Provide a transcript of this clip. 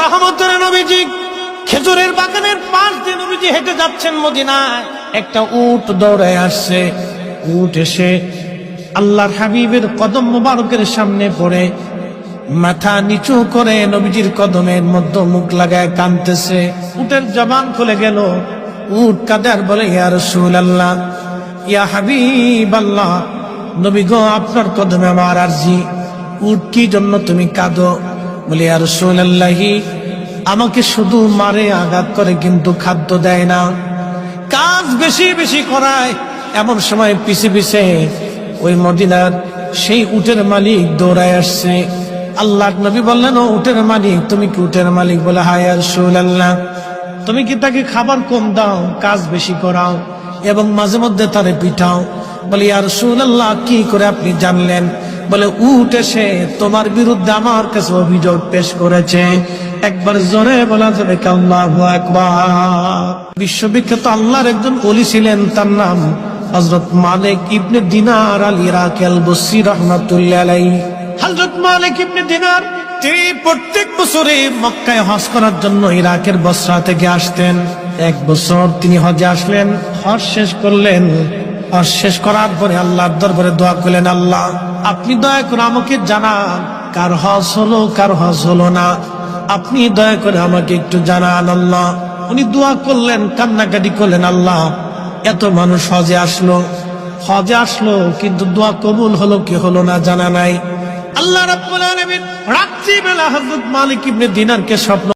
রহমতের নবীজি খেজুরের বাগানের পাশ দিয়ে নবীজি হেঁটে যাচ্ছেন মদিনায়। একটা উট দৌড়ায় আসছে। উট এসে আল্লাহর হাবিবের কদম মুবারকের সামনে পড়ে মাথা নিচু করে নবীজির কদমের মধ্যে মুখ লাগায় কাঁদতেছে। উটের জবান খুলে গেল। উট কাঁদে আর বলে, ইয়া রাসূলুল্লাহ, ইয়া হাবিবাল্লাহ, নবী গো, আপনার কদমে আমার আরজি। উট, কি জন্য তুমি কাঁদো? বলে, ইয়া রাসূলুল্লাহ, আমাকে শুধু মারে, আঘাত করে, কিন্তু খাদ্য দেয় না, কাজ বেশি বেশি করায়। এমন সময় পিছে পিছে ওই মদিনার সেই উটের মালিক দৌড়ায় আসছে। আল্লাহর নবী বললেন, ও উটের মালিক, তুমি কি উটের মালিক? বলে, হ্যাঁ ইয়া রাসূলুল্লাহ। তুমি কি তাকে খাবার কম দাও, কাজ বেশি করাও এবং মাঝে মধ্যে তারে পিঠাও? বলে, ইয়া রাসূলুল্লাহ, কি করে আপনি জানলেন? বলে, উট এসে তোমার বিরুদ্ধে আমার কাছে অভিযোগ পেশ করেছে। একবার জোরে বলা যাবে কি আল্লাহু আকবার। বিশ্ববিখ্যাত আল্লাহর একজন ওলি ছিলেন, তার নাম হযরত মালিক ইবনে দিনার আল ইরাকি আল বসরি রাহমাতুল্লাহ আলাইহি। হযরত মালিক ইবনে দিনার তিনি প্রত্যেক বছরে মক্কায় হজ করার জন্য ইরাকের বসরা থেকে আসতেন। এক বছর তিনি হজে আসলেন, হজ শেষ করলেন। হজ শেষ করার পরে আল্লাহর দরবারে দোয়া করলেন, আল্লাহ, আপনি দয়া করে আমাকে জানান কার হজ হলো, কার হজ হলো না। আপনি দয়া করে আমাকে একটু জানান আল্লাহ। উনি দোয়া করলেন, কান্নাকাটি করলেন, আল্লাহ, এত মানুষ হজে আসলো, কিন্তু দোয়া কবুল হলো কি হলো না জানা নাই। আল্লাহ রাব্বুল আলামিন রাত্রিবেলা হযরত মালিক ইবনে দিনারকে স্বপ্ন